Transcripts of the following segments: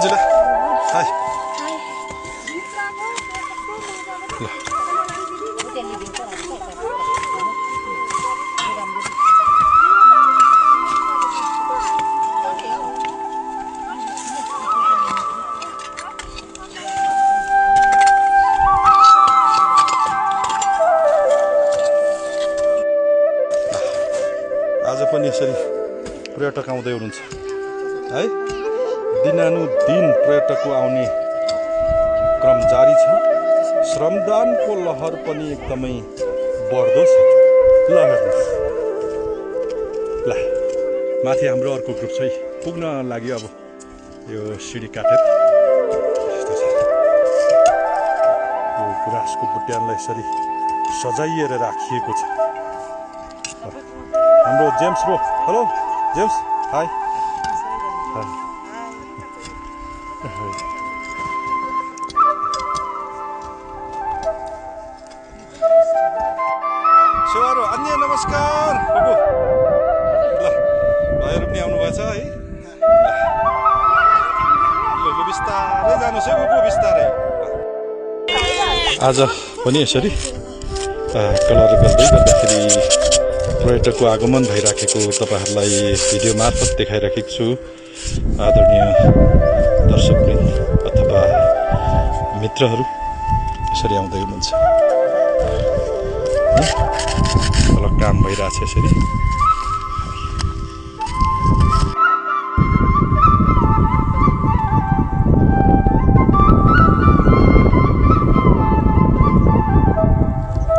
Angela. Hi. आज पनि यसरी पर्यटक आउँदै हुनुहुन्छ है। दिनानुदिन पर्यटकको आउने क्रम जारी छ। श्रमदानको लहर पनि एकदमै बढ्दो छ। ल हेर्नुहोस्, ल माथि हाम्रो अर्को ग्रुप छ पुग्न लाग्यो। अब यो सिडी काटेर यस्तो छ। यो गुराँसको बुट्यानलाई यसरी सजाइएर राखिएको छ। हाम्रो James bro, hello James, hi. सेवारो अन्य नमस्कार। ल भाइहरू पनि आउनुभएछ है। ल बिस्तारै जानुहोस् है बुबु, बिस्तारै। आज पनि यसरी कलर गर्दै गर्दाखेरि पर्यटकको आगमन भइराखेको तपाईहरुलाई भिडियो मार्फत देखाइराखेको छु। आदरणीय दर्शकवृन्द अथवा मित्रहरू यसरी आउँदै हुनुहुन्छ। अलग काम भइरहेछ यसरी।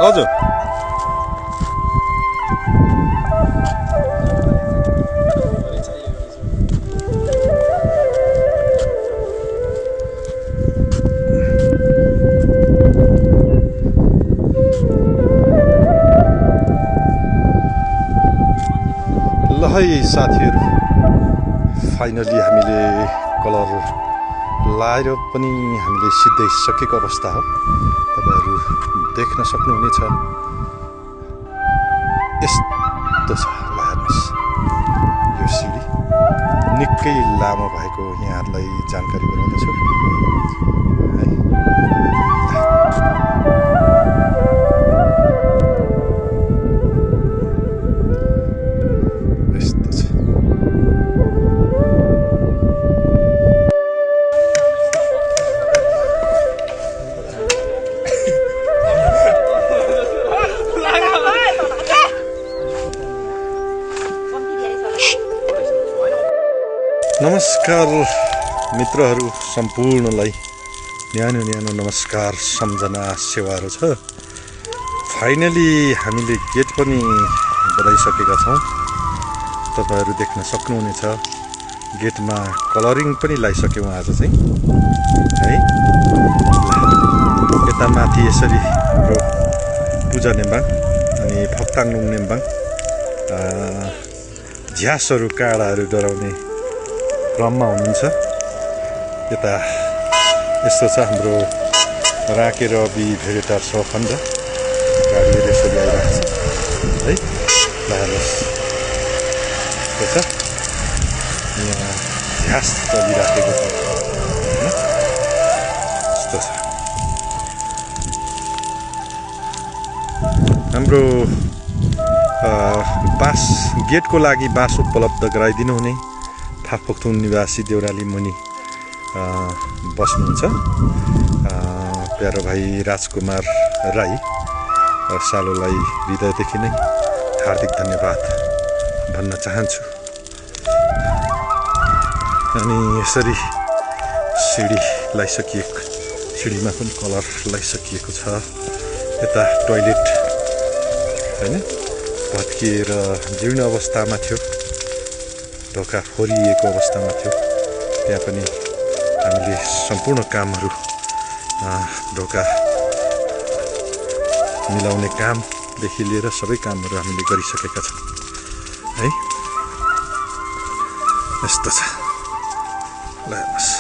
हजुर है साथीहरू, फाइनली हामीले कलर लाएर पनि हामीले सिद्धाइसकेको अवस्था हो। तपाईहरु देख्न सक्नुहुनेछ यस्तो छ। हेर्नुहोस्, यो सिडी निकै लामो भएको यहाँहरूलाई जानकारी गराउँदछु है। नमस्कार मित्रहरू सम्पूर्णलाई न्यानो न्यानो नमस्कार सम्झना सेवाहरू छ। फाइनली हामीले गेट पनि बनाइसकेका छौँ। तपाईहरु देख्न सक्नुहुनेछ गेटमा कलरिङ पनि लगाइसक्यौँ आज चाहिँ है। यता माथि यसरी हाम्रो पूजा नेम्बाङ अनि फक्ताङलुङ नेम्बाङ झ्यासहरू काँडाहरू डराउने क्रममा हुनुहुन्छ। यता यस्तो छ हाम्रो राके रवि भेडेटार सहखण्ड गाडीहरू यसरी आइरहेको छ है। हेर्नुहोस् यस्तो छ, यहाँ घाँस चलिराखेको छ होइन, यस्तो छ। हाम्रो बाँस गेटको लागि बाँस उपलब्ध गराइदिनु हुने थाकपोखथुङ निवासी देउराली मुनि बस्नुहुन्छ प्यारो भाइ राजकुमार राई। सालोलाई हृदयदेखि नै हार्दिक धन्यवाद भन्न चाहन्छु। अनि यसरी सिडी लगाइसकिएको, सिडीमा पनि कलर लगाइसकिएको छ। यता टोयलेट हैन भत्किएर जीर्ण अवस्थामा थियो, ढोका फोरिएको अवस्थामा थियो। त्यहाँ पनि हामीले सम्पूर्ण कामहरू ढोका मिलाउने कामदेखि लिएर सबै कामहरू हामीले गरिसकेका छौँ है। यस्तो छ, ल हेर्नुहोस्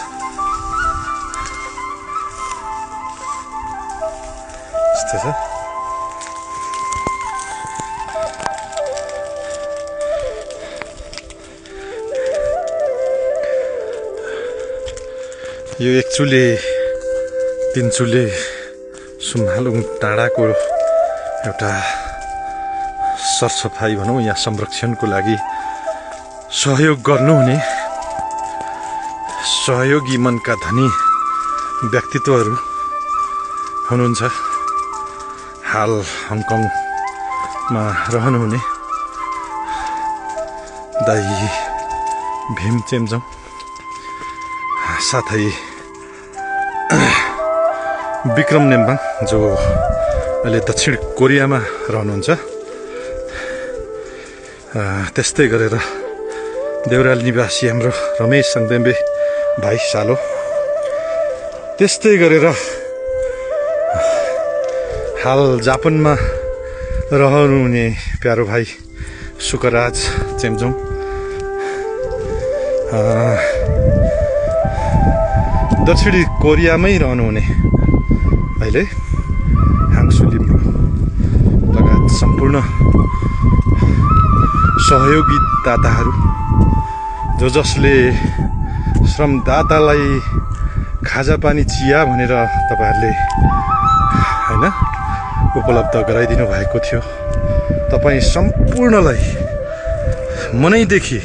यस्तो छ। यो एकचुले तिनचुले सुम्हालुङ डाँडाको एउटा सरसफाई भनौँ या संरक्षणको लागि सहयोग गर्नुहुने सहयोगी मनका धनी व्यक्तित्वहरू हुनुहुन्छ। हाल हङकङमा रहनुहुने दाइ भीम चेम्जोङ, साथै विक्रम नेम्बाङ जो अहिले दक्षिण कोरियामा रहनुहुन्छ। त्यस्तै गरेर देउराली निवासी हाम्रो रमेश सङदेम्बे भाइ सालो, त्यस्तै गरेर हाल जापानमा रहनुहुने प्यारो भाइ सुकराज चेम्जोङ, दक्षिणी कोरियामै रहनुहुने अहिले हाङसु लिम्बू लगायत सम्पूर्ण सहयोगी दाताहरू जो जसले श्रमदातालाई खाजा पानी चिया भनेर तपाईँहरूले होइन उपलब्ध गराइदिनु भएको थियो। तपाईँ सम्पूर्णलाई मनैदेखि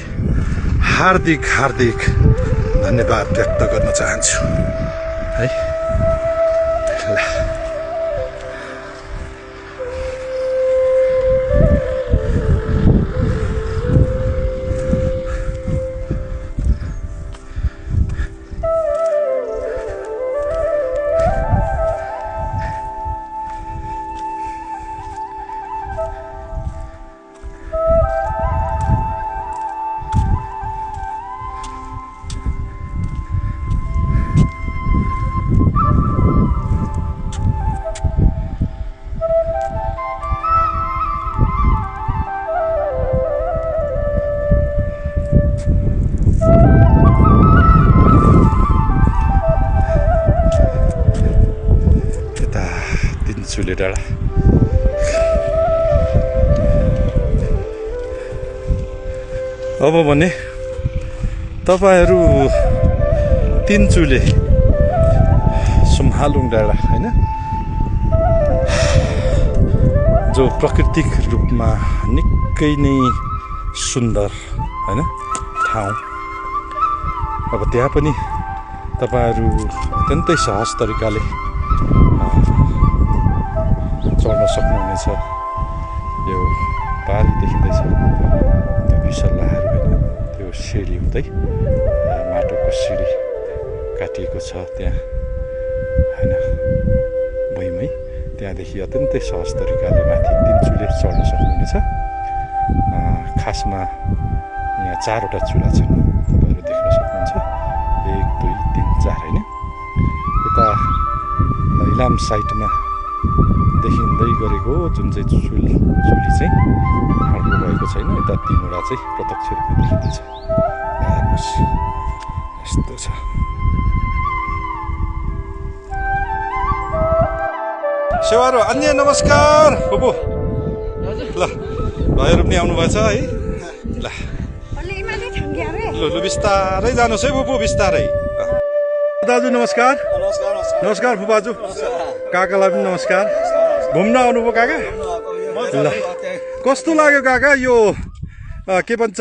हार्दिक हार्दिक धन्यवाद व्यक्त गर्न चाहन्छु है। तिनचुले डाँडा अब भने तपाईहरू तिनचुले सुम्हालुङ डाँडा होइन, जो प्राकृतिक रूपमा निकै नै सुन्दर होइन ठाउँ। अब त्यहाँ पनि तपाईहरू अत्यन्तै सहज तरिकाले चढ्न सक्नुहुनेछ। यो पारी देखिँदैछ, त्यो बिसल्लाहरू होइन, त्यो सिँढी हुँदै माटोको सिँढी काटिएको छ त्यहाँ होइन भुइँमै। त्यहाँदेखि अत्यन्तै सहज तरिकाले माथि तिनचुले चढ्न सक्नुहुनेछ। खासमा यहाँ 4वटा चुला छन्, तपाईँहरू देख्न सक्नुहुन्छ। 1 2 3 4 होइन। यता इलाम साइडमा देखिँदै गरेको जुन चाहिँ चुली चाहिँ हाड्नु भएको छैन, यता 3वटा चाहिँ प्रत्यक्ष रूपमा देखिँदैछ। हेर्नुहोस् यस्तो छ। सेवारो अन्य नमस्कार बुबु। ल भाइहरू पनि आउनुभएछ है। ल लु बिस्तारै जानुहोस् है बुबु, बिस्तारै। दाजु नमस्कार। नमस्कार फुपाजु, काकालाई पनि नमस्कार। घुम्न आउनुभयो काका? ल कस्तो लाग्यो काका यो के भन्छ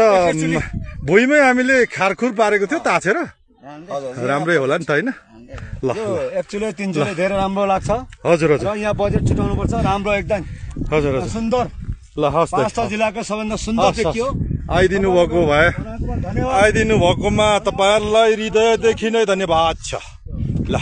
भुइँमै हामीले खारखुर पारेको थियो ताछेर? राम्रै होला नि त होइन? ल एक्चुअली तिनचुले धेरै राम्रो लाग्छ। हजुर हजुर। यहाँ बजेट छुटाउनु पर्छ, राम्रो एकदम हजुर हजुर सुन्दर। ल हस् त। 5 जिल्लाको सबैभन्दा सुन्दर देखियो। आइदिनु भएको भए, आइदिनु भएकोमा तपाईँहरूलाई हृदयदेखि नै धन्यवाद छ। ल